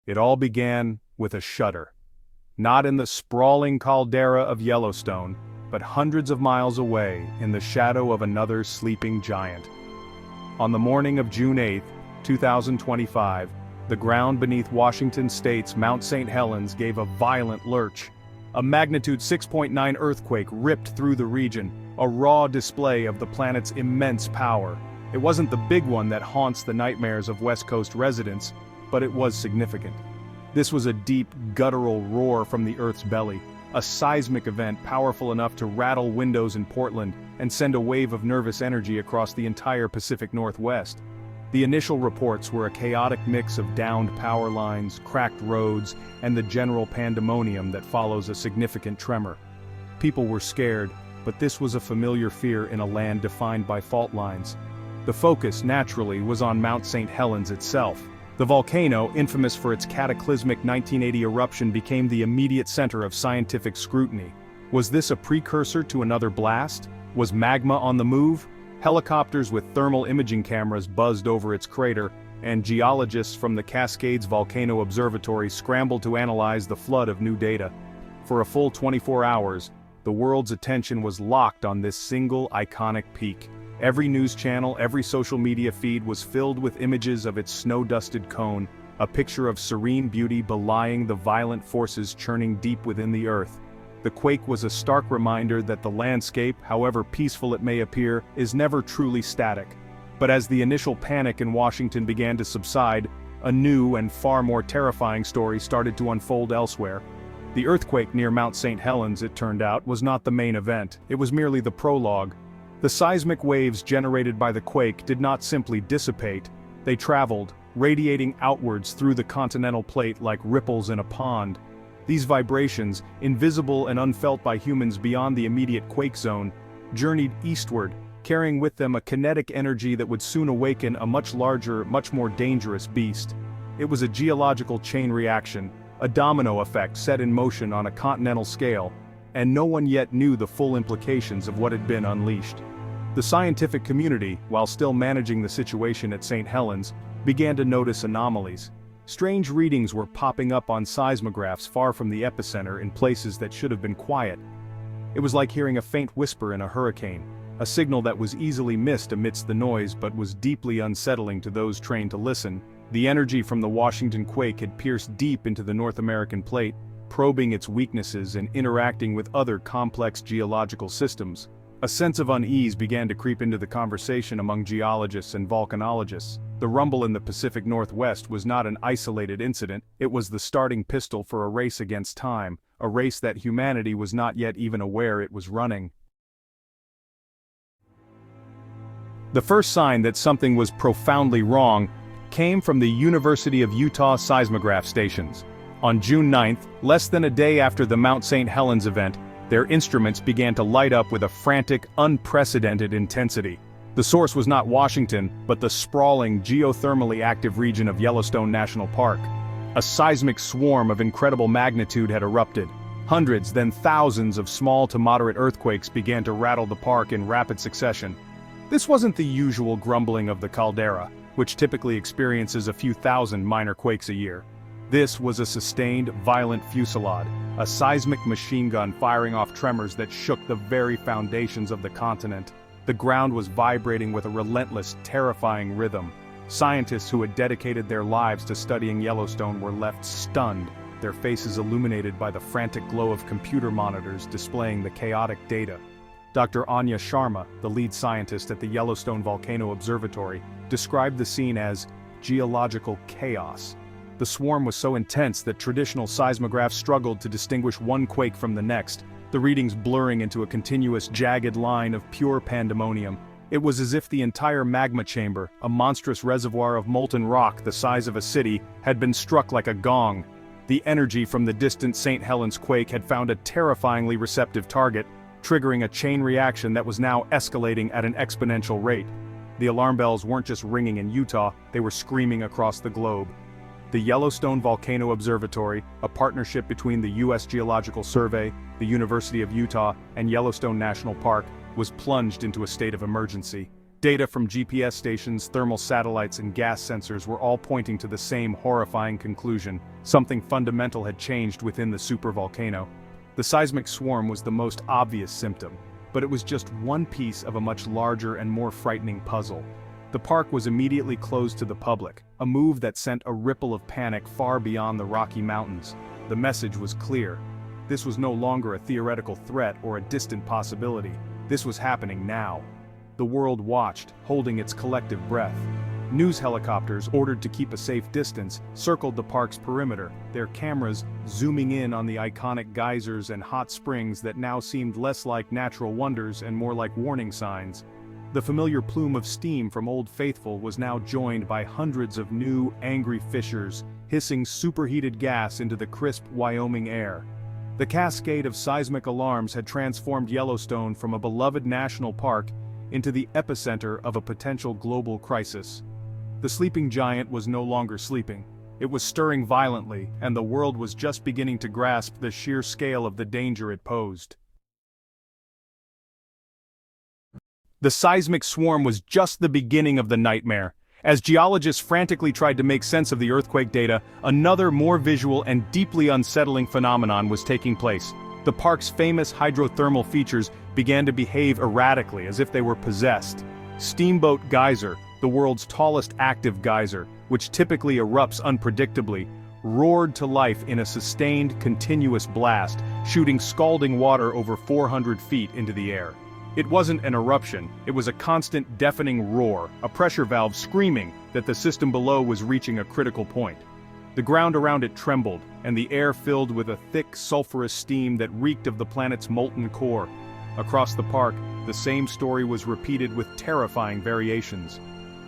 It all began with a shudder. Not in the sprawling caldera of Yellowstone, but hundreds of miles away in the shadow of another sleeping giant. On the morning of June 8, 2025, the ground beneath Washington state's Mount St. Helens gave a violent lurch. A magnitude 6.9 earthquake ripped through the region, a raw display of the planet's immense power. It wasn't the big one that haunts the nightmares of West Coast residents, but it was significant. This was a deep, guttural roar from the Earth's belly, a seismic event powerful enough to rattle windows in Portland and send a wave of nervous energy across the entire Pacific Northwest. The initial reports were a chaotic mix of downed power lines, cracked roads, and the general pandemonium that follows a significant tremor. People were scared, but this was a familiar fear in a land defined by fault lines. The focus, naturally, was on Mount St. Helens itself. The volcano, infamous for its cataclysmic 1980 eruption, became the immediate center of scientific scrutiny. Was this a precursor to another blast? Was magma on the move? Helicopters with thermal imaging cameras buzzed over its crater, and geologists from the Cascades Volcano Observatory scrambled to analyze the flood of new data. For a full 24 hours, the world's attention was locked on this single iconic peak. Every news channel, every social media feed was filled with images of its snow-dusted cone, a picture of serene beauty belying the violent forces churning deep within the earth. The quake was a stark reminder that the landscape, however peaceful it may appear, is never truly static. But as the initial panic in Washington began to subside, a new and far more terrifying story started to unfold elsewhere. The earthquake near Mount St. Helens, it turned out, was not the main event. It was merely the prologue. The seismic waves generated by the quake did not simply dissipate, they traveled, radiating outwards through the continental plate like ripples in a pond. These vibrations, invisible and unfelt by humans beyond the immediate quake zone, journeyed eastward, carrying with them a kinetic energy that would soon awaken a much larger, much more dangerous beast. It was a geological chain reaction, a domino effect set in motion on a continental scale, and no one yet knew the full implications of what had been unleashed. The scientific community, while still managing the situation at St. Helens, began to notice anomalies. Strange readings were popping up on seismographs far from the epicenter in places that should have been quiet. It was like hearing a faint whisper in a hurricane, a signal that was easily missed amidst the noise but was deeply unsettling to those trained to listen. The energy from the Washington quake had pierced deep into the North American plate, probing its weaknesses and interacting with other complex geological systems. A sense of unease began to creep into the conversation among geologists and volcanologists. The rumble in the Pacific Northwest was not an isolated incident, it was the starting pistol for a race against time, a race that humanity was not yet even aware it was running. The first sign that something was profoundly wrong came from the University of Utah seismograph stations. On June 9th, less than a day after the Mount St. Helens event, their instruments began to light up with a frantic, unprecedented intensity. The source was not Washington, but the sprawling, geothermally active region of Yellowstone National Park. A seismic swarm of incredible magnitude had erupted. Hundreds, then thousands of small to moderate earthquakes began to rattle the park in rapid succession. This wasn't the usual grumbling of the caldera, which typically experiences a few thousand minor quakes a year. This was a sustained, violent fusillade, a seismic machine gun firing off tremors that shook the very foundations of the continent. The ground was vibrating with a relentless, terrifying rhythm. Scientists who had dedicated their lives to studying Yellowstone were left stunned, their faces illuminated by the frantic glow of computer monitors displaying the chaotic data. Dr. Anya Sharma, the lead scientist at the Yellowstone Volcano Observatory, described the scene as geological chaos. The swarm was so intense that traditional seismographs struggled to distinguish one quake from the next, the readings blurring into a continuous, jagged line of pure pandemonium. It was as if the entire magma chamber, a monstrous reservoir of molten rock the size of a city, had been struck like a gong. The energy from the distant St. Helens quake had found a terrifyingly receptive target, triggering a chain reaction that was now escalating at an exponential rate. The alarm bells weren't just ringing in Utah, they were screaming across the globe. The Yellowstone Volcano Observatory, a partnership between the U.S. Geological Survey, the University of Utah, and Yellowstone National Park, was plunged into a state of emergency. Data from GPS stations, thermal satellites, and gas sensors were all pointing to the same horrifying conclusion: something fundamental had changed within the supervolcano. The seismic swarm was the most obvious symptom, but it was just one piece of a much larger and more frightening puzzle. The park was immediately closed to the public, a move that sent a ripple of panic far beyond the Rocky Mountains. The message was clear. This was no longer a theoretical threat or a distant possibility. This was happening now. The world watched, holding its collective breath. News helicopters, ordered to keep a safe distance, circled the park's perimeter, their cameras zooming in on the iconic geysers and hot springs that now seemed less like natural wonders and more like warning signs. The familiar plume of steam from Old Faithful was now joined by hundreds of new, angry fissures, hissing superheated gas into the crisp Wyoming air. The cascade of seismic alarms had transformed Yellowstone from a beloved national park into the epicenter of a potential global crisis. The sleeping giant was no longer sleeping. It was stirring violently, and the world was just beginning to grasp the sheer scale of the danger it posed. The seismic swarm was just the beginning of the nightmare. As geologists frantically tried to make sense of the earthquake data, another more visual and deeply unsettling phenomenon was taking place. The park's famous hydrothermal features began to behave erratically, as if they were possessed. Steamboat Geyser, the world's tallest active geyser, which typically erupts unpredictably, roared to life in a sustained, continuous blast, shooting scalding water over 400 feet into the air. It wasn't an eruption, it was a constant deafening roar, a pressure valve screaming that the system below was reaching a critical point. The ground around it trembled, and the air filled with a thick, sulfurous steam that reeked of the planet's molten core. Across the park, the same story was repeated with terrifying variations.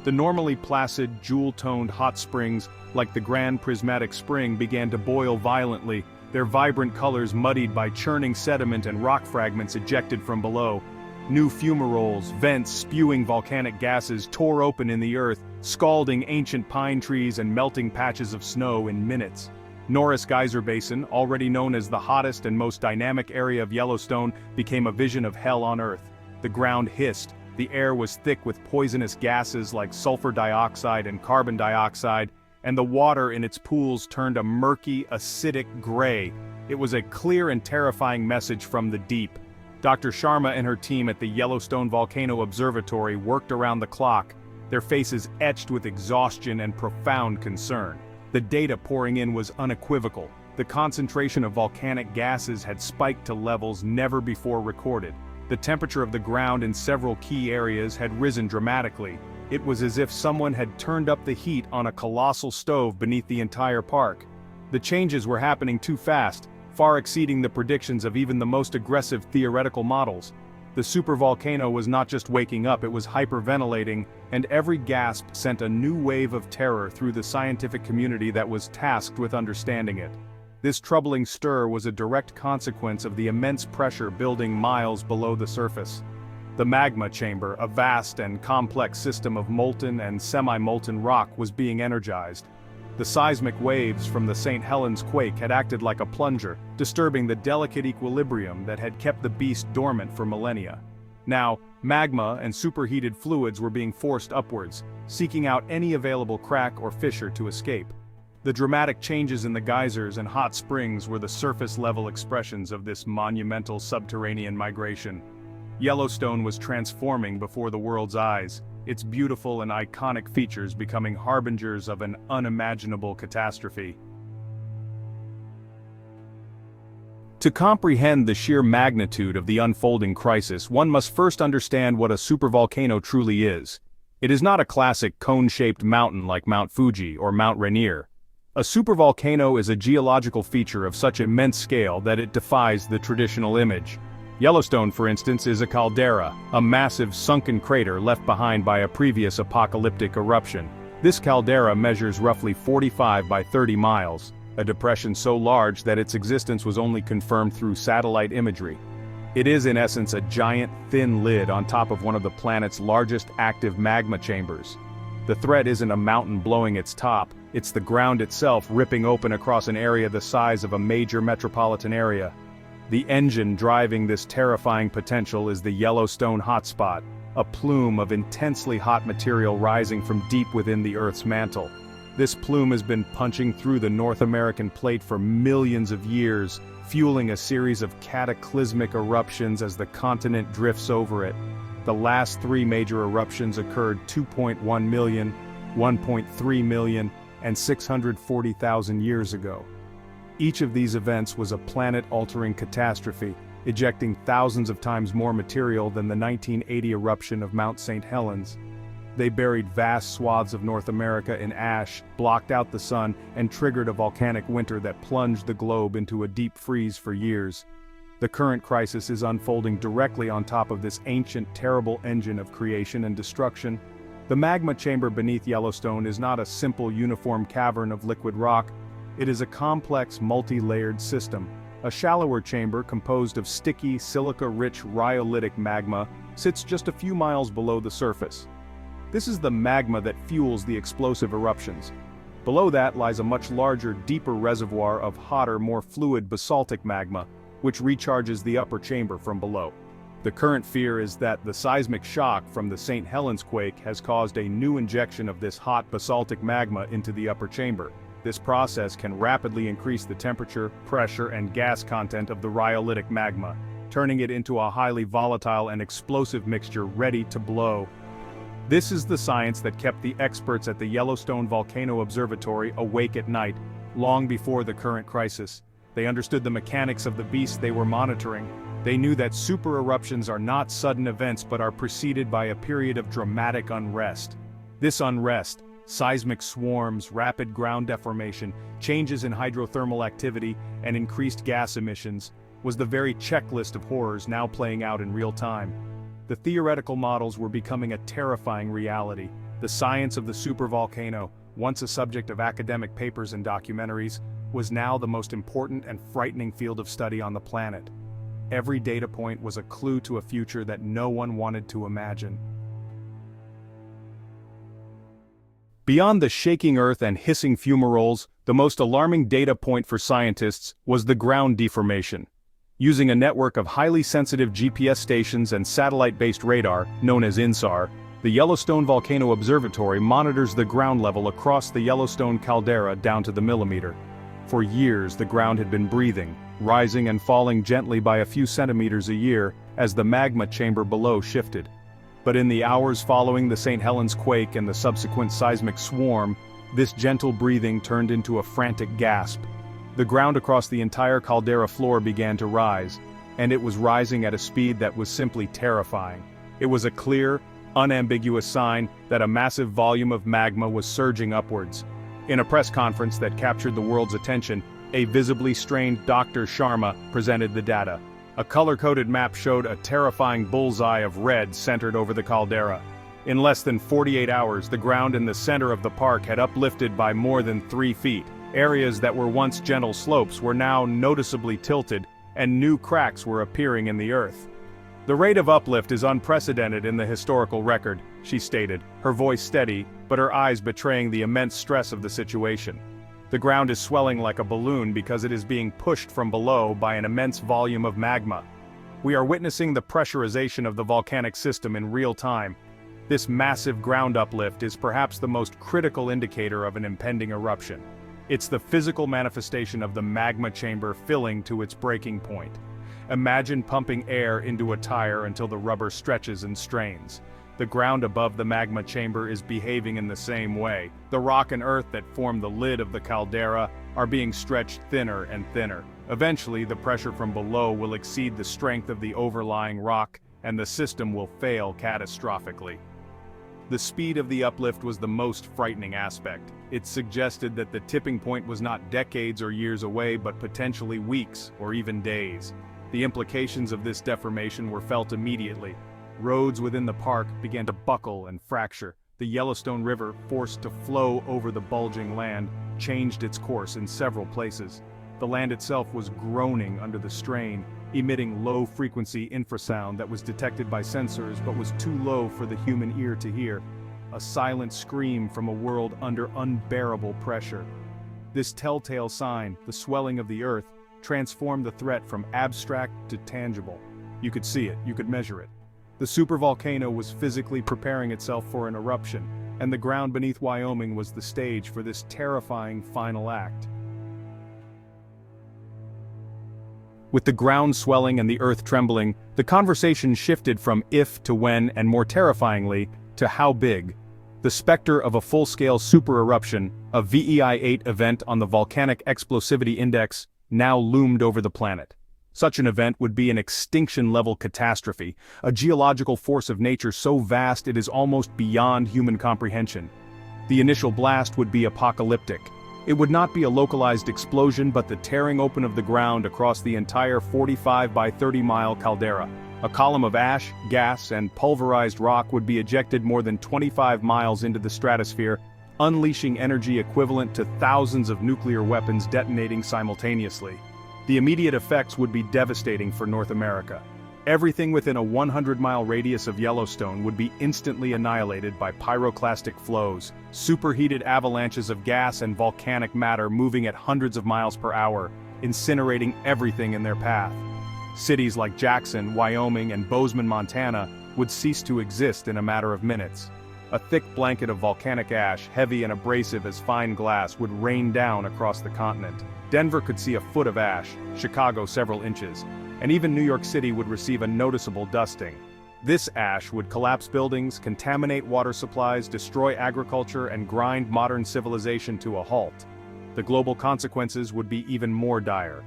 The normally placid, jewel-toned hot springs, like the Grand Prismatic Spring, began to boil violently, their vibrant colors muddied by churning sediment and rock fragments ejected from below. New fumaroles, vents spewing volcanic gases, tore open in the earth, scalding ancient pine trees and melting patches of snow in minutes. Norris Geyser Basin, already known as the hottest and most dynamic area of Yellowstone, became a vision of hell on earth. The ground hissed, the air was thick with poisonous gases like sulfur dioxide and carbon dioxide, and the water in its pools turned a murky, acidic gray. It was a clear and terrifying message from the deep. Dr. Sharma and her team at the Yellowstone Volcano Observatory worked around the clock, their faces etched with exhaustion and profound concern. The data pouring in was unequivocal. The concentration of volcanic gases had spiked to levels never before recorded. The temperature of the ground in several key areas had risen dramatically. It was as if someone had turned up the heat on a colossal stove beneath the entire park. The changes were happening too fast, far exceeding the predictions of even the most aggressive theoretical models. The supervolcano was not just waking up, it was hyperventilating, and every gasp sent a new wave of terror through the scientific community that was tasked with understanding it. This troubling stir was a direct consequence of the immense pressure building miles below the surface. The magma chamber, a vast and complex system of molten and semi-molten rock, was being energized. The seismic waves from the St. Helens quake had acted like a plunger, disturbing the delicate equilibrium that had kept the beast dormant for millennia. Now, magma and superheated fluids were being forced upwards, seeking out any available crack or fissure to escape. The dramatic changes in the geysers and hot springs were the surface-level expressions of this monumental subterranean migration. Yellowstone was transforming before the world's eyes, its beautiful and iconic features becoming harbingers of an unimaginable catastrophe. To comprehend the sheer magnitude of the unfolding crisis, one must first understand what a supervolcano truly is. It is not a classic cone-shaped mountain like Mount Fuji or Mount Rainier. A supervolcano is a geological feature of such immense scale that it defies the traditional image. Yellowstone, for instance, is a caldera, a massive sunken crater left behind by a previous apocalyptic eruption. This caldera measures roughly 45 by 30 miles, a depression so large that its existence was only confirmed through satellite imagery. It is in essence a giant, thin lid on top of one of the planet's largest active magma chambers. The threat isn't a mountain blowing its top, it's the ground itself ripping open across an area the size of a major metropolitan area. The engine driving this terrifying potential is the Yellowstone hotspot, a plume of intensely hot material rising from deep within the Earth's mantle. This plume has been punching through the North American plate for millions of years, fueling a series of cataclysmic eruptions as the continent drifts over it. The last three major eruptions occurred 2.1 million, 1.3 million, and 640,000 years ago. Each of these events was a planet-altering catastrophe, ejecting thousands of times more material than the 1980 eruption of Mount St. Helens. They buried vast swaths of North America in ash, blocked out the sun, and triggered a volcanic winter that plunged the globe into a deep freeze for years. The current crisis is unfolding directly on top of this ancient, terrible engine of creation and destruction. The magma chamber beneath Yellowstone is not a simple uniform cavern of liquid rock. It is a complex, multi-layered system. A shallower chamber composed of sticky, silica-rich rhyolitic magma sits just a few miles below the surface. This is the magma that fuels the explosive eruptions. Below that lies a much larger, deeper reservoir of hotter, more fluid basaltic magma, which recharges the upper chamber from below. The current fear is that the seismic shock from the St. Helens quake has caused a new injection of this hot basaltic magma into the upper chamber. This process can rapidly increase the temperature, pressure, and gas content of the rhyolitic magma, turning it into a highly volatile and explosive mixture ready to blow. This is the science that kept the experts at the Yellowstone Volcano Observatory awake at night, long before the current crisis. They understood the mechanics of the beast they were monitoring. They knew that super eruptions are not sudden events but are preceded by a period of dramatic unrest. This unrest, seismic swarms, rapid ground deformation, changes in hydrothermal activity, and increased gas emissions, was the very checklist of horrors now playing out in real time. The theoretical models were becoming a terrifying reality. The science of the supervolcano, once a subject of academic papers and documentaries, was now the most important and frightening field of study on the planet. Every data point was a clue to a future that no one wanted to imagine. Beyond the shaking earth and hissing fumaroles, the most alarming data point for scientists was the ground deformation. Using a network of highly sensitive GPS stations and satellite-based radar, known as INSAR, the Yellowstone Volcano Observatory monitors the ground level across the Yellowstone caldera down to the millimeter. For years the ground had been breathing, rising and falling gently by a few centimeters a year as the magma chamber below shifted. But in the hours following the St. Helens quake and the subsequent seismic swarm, this gentle breathing turned into a frantic gasp. The ground across the entire caldera floor began to rise, and it was rising at a speed that was simply terrifying. It was a clear, unambiguous sign that a massive volume of magma was surging upwards. In a press conference that captured the world's attention, a visibly strained Dr. Sharma presented the data. A color-coded map showed a terrifying bullseye of red centered over the caldera. In less than 48 hours, the ground in the center of the park had uplifted by more than 3 feet. Areas that were once gentle slopes were now noticeably tilted, and new cracks were appearing in the earth. "The rate of uplift is unprecedented in the historical record," she stated, her voice steady, but her eyes betraying the immense stress of the situation. "The ground is swelling like a balloon because it is being pushed from below by an immense volume of magma. We are witnessing the pressurization of the volcanic system in real time. This massive ground uplift is perhaps the most critical indicator of an impending eruption. It's the physical manifestation of the magma chamber filling to its breaking point. Imagine pumping air into a tire until the rubber stretches and strains. The ground above the magma chamber is behaving in the same way. The rock and earth that form the lid of the caldera are being stretched thinner and thinner. Eventually, the pressure from below will exceed the strength of the overlying rock, and the system will fail catastrophically." The speed of the uplift was the most frightening aspect. It suggested that the tipping point was not decades or years away but potentially weeks or even days. The implications of this deformation were felt immediately. Roads within the park began to buckle and fracture. The Yellowstone River, forced to flow over the bulging land, changed its course in several places. The land itself was groaning under the strain, emitting low-frequency infrasound that was detected by sensors but was too low for the human ear to hear. A silent scream from a world under unbearable pressure. This telltale sign, the swelling of the earth, transformed the threat from abstract to tangible. You could see it, you could measure it. The supervolcano was physically preparing itself for an eruption, and the ground beneath Wyoming was the stage for this terrifying final act. With the ground swelling and the earth trembling, the conversation shifted from if to when and more terrifyingly, to how big. The specter of a full-scale super-eruption, a VEI-8 event on the Volcanic Explosivity Index, now loomed over the planet. Such an event would be an extinction-level catastrophe, a geological force of nature so vast it is almost beyond human comprehension. The initial blast would be apocalyptic. It would not be a localized explosion but the tearing open of the ground across the entire 45 by 30-mile caldera. A column of ash, gas, and pulverized rock would be ejected more than 25 miles into the stratosphere, unleashing energy equivalent to thousands of nuclear weapons detonating simultaneously. The immediate effects would be devastating for North America. Everything within a 100-mile radius of Yellowstone would be instantly annihilated by pyroclastic flows, superheated avalanches of gas and volcanic matter moving at hundreds of miles per hour, incinerating everything in their path. Cities like Jackson, Wyoming, and Bozeman, Montana, would cease to exist in a matter of minutes. A thick blanket of volcanic ash, heavy and abrasive as fine glass, would rain down across the continent. Denver could see a foot of ash, Chicago several inches, and even New York City would receive a noticeable dusting. This ash would collapse buildings, contaminate water supplies, destroy agriculture, and grind modern civilization to a halt. The global consequences would be even more dire.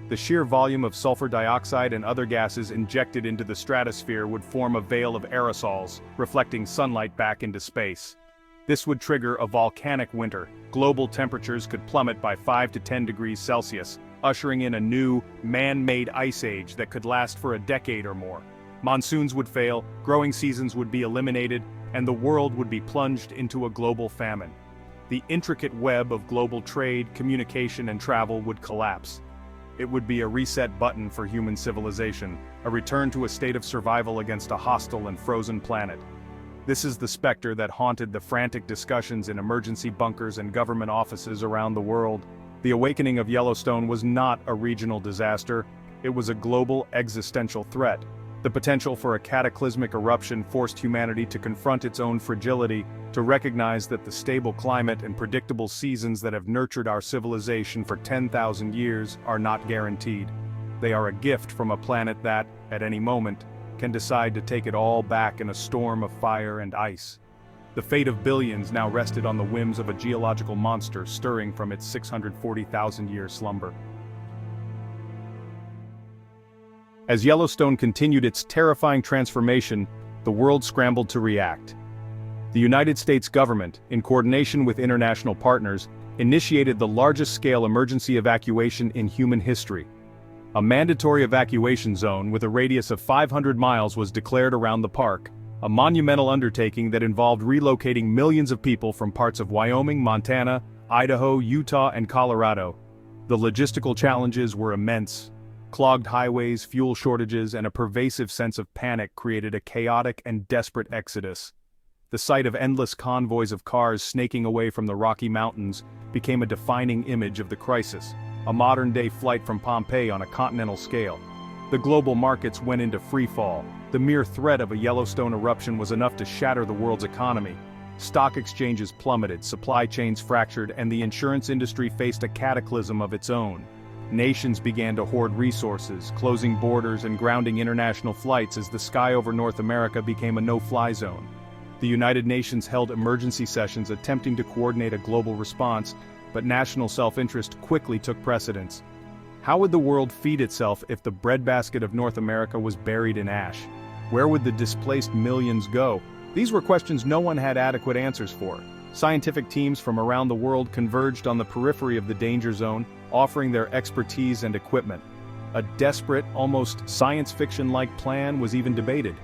The sheer volume of sulfur dioxide and other gases injected into the stratosphere would form a veil of aerosols, reflecting sunlight back into space. This would trigger a volcanic winter. Global temperatures could plummet by 5 to 10 degrees Celsius, ushering in a new, man-made ice age that could last for a decade or more. Monsoons would fail, growing seasons would be eliminated, and the world would be plunged into a global famine. The intricate web of global trade, communication, and travel would collapse. It would be a reset button for human civilization, a return to a state of survival against a hostile and frozen planet. This is the specter that haunted the frantic discussions in emergency bunkers and government offices around the world. The awakening of Yellowstone was not a regional disaster, it was a global existential threat. The potential for a cataclysmic eruption forced humanity to confront its own fragility, to recognize that the stable climate and predictable seasons that have nurtured our civilization for 10,000 years are not guaranteed. They are a gift from a planet that, at any moment, can decide to take it all back in a storm of fire and ice. The fate of billions now rested on the whims of a geological monster stirring from its 640,000-year slumber. As Yellowstone continued its terrifying transformation, the world scrambled to react. The United States government, in coordination with international partners, initiated the largest-scale emergency evacuation in human history. A mandatory evacuation zone with a radius of 500 miles was declared around the park, a monumental undertaking that involved relocating millions of people from parts of Wyoming, Montana, Idaho, Utah, and Colorado. The logistical challenges were immense. Clogged highways, fuel shortages, and a pervasive sense of panic created a chaotic and desperate exodus. The sight of endless convoys of cars snaking away from the Rocky Mountains became a defining image of the crisis, a modern-day flight from Pompeii on a continental scale. The global markets went into free-fall. The mere threat of a Yellowstone eruption was enough to shatter the world's economy. Stock exchanges plummeted, supply chains fractured, and the insurance industry faced a cataclysm of its own. Nations began to hoard resources, closing borders and grounding international flights as the sky over North America became a no-fly zone. The United Nations held emergency sessions attempting to coordinate a global response, but national self-interest quickly took precedence. How would the world feed itself if the breadbasket of North America was buried in ash? Where would the displaced millions go? These were questions no one had adequate answers for. Scientific teams from around the world converged on the periphery of the danger zone, offering their expertise and equipment. A desperate, almost science fiction-like plan was even debated.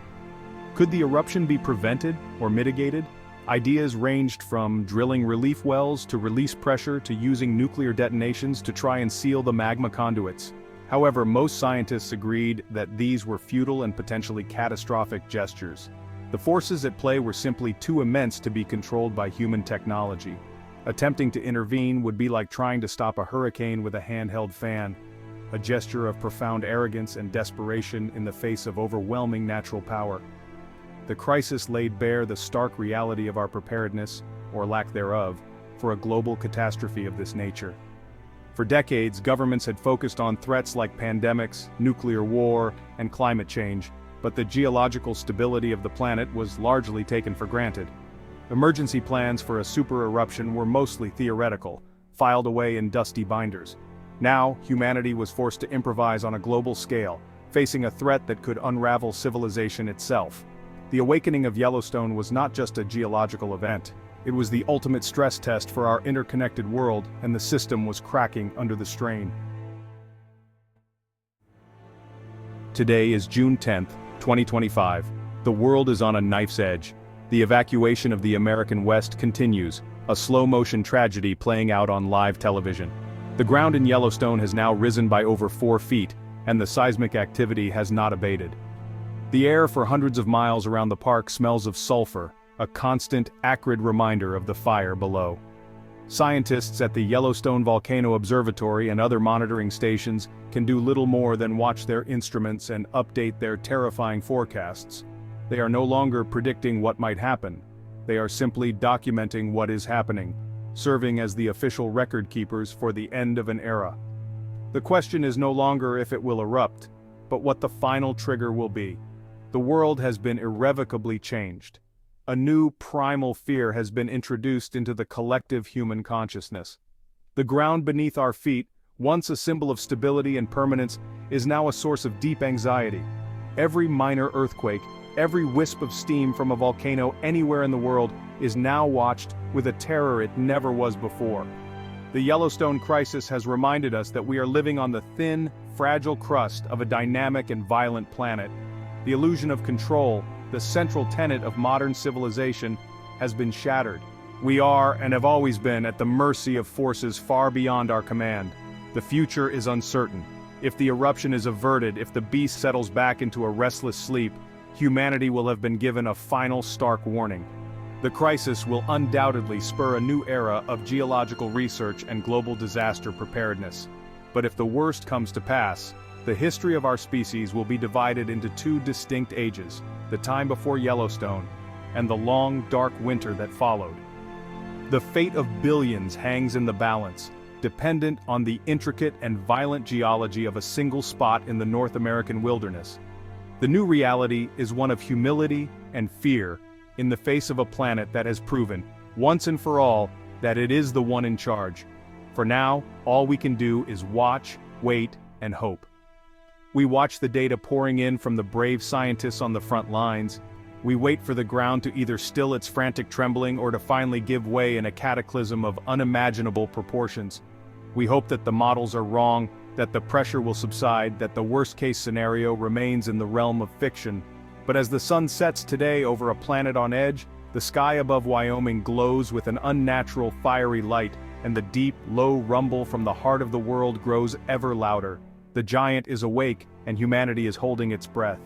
Could the eruption be prevented or mitigated? Ideas ranged from drilling relief wells to release pressure to using nuclear detonations to try and seal the magma conduits. However, most scientists agreed that these were futile and potentially catastrophic gestures. The forces at play were simply too immense to be controlled by human technology. Attempting to intervene would be like trying to stop a hurricane with a handheld fan, a gesture of profound arrogance and desperation in the face of overwhelming natural power. the crisis laid bare the stark reality of our preparedness, or lack thereof, for a global catastrophe of this nature. For decades, governments had focused on threats like pandemics, nuclear war, and climate change, but the geological stability of the planet was largely taken for granted. Emergency plans for a super eruption were mostly theoretical, filed away in dusty binders. Now, humanity was forced to improvise on a global scale, facing a threat that could unravel civilization itself. The awakening of Yellowstone was not just a geological event. It was the ultimate stress test for our interconnected world, and the system was cracking under the strain. Today is June 10, 2025. The world is on a knife's edge. The evacuation of the American West continues, a slow-motion tragedy playing out on live television. The ground in Yellowstone has now risen by over 4 feet, and the seismic activity has not abated. The air for hundreds of miles around the park smells of sulfur, a constant, acrid reminder of the fire below. Scientists at the Yellowstone Volcano Observatory and other monitoring stations can do little more than watch their instruments and update their terrifying forecasts. They are no longer predicting what might happen. They are simply documenting what is happening, serving as the official record keepers for the end of an era. The question is no longer if it will erupt, but what the final trigger will be. The world has been irrevocably changed. A new primal fear has been introduced into the collective human consciousness. The ground beneath our feet, once a symbol of stability and permanence, is now a source of deep anxiety. Every minor earthquake, every wisp of steam from a volcano anywhere in the world is now watched with a terror it never was before. The Yellowstone crisis has reminded us that we are living on the thin, fragile crust of a dynamic and violent planet. The illusion of control, the central tenet of modern civilization, has been shattered. We are, and have always been, at the mercy of forces far beyond our command. The future is uncertain. If the eruption is averted, if the beast settles back into a restless sleep, humanity will have been given a final stark warning. The crisis will undoubtedly spur a new era of geological research and global disaster preparedness. But if the worst comes to pass, the history of our species will be divided into 2 distinct ages, the time before Yellowstone, and the long, dark winter that followed. The fate of billions hangs in the balance, dependent on the intricate and violent geology of a single spot in the North American wilderness. The new reality is one of humility and fear in the face of a planet that has proven, once and for all, that it is the one in charge. For now, all we can do is watch, wait, and hope. We watch the data pouring in from the brave scientists on the front lines. We wait for the ground to either still its frantic trembling or to finally give way in a cataclysm of unimaginable proportions. We hope that the models are wrong, that the pressure will subside, that the worst-case scenario remains in the realm of fiction. But as the sun sets today over a planet on edge, the sky above Wyoming glows with an unnatural fiery light, and the deep, low rumble from the heart of the world grows ever louder. The giant is awake, and humanity is holding its breath.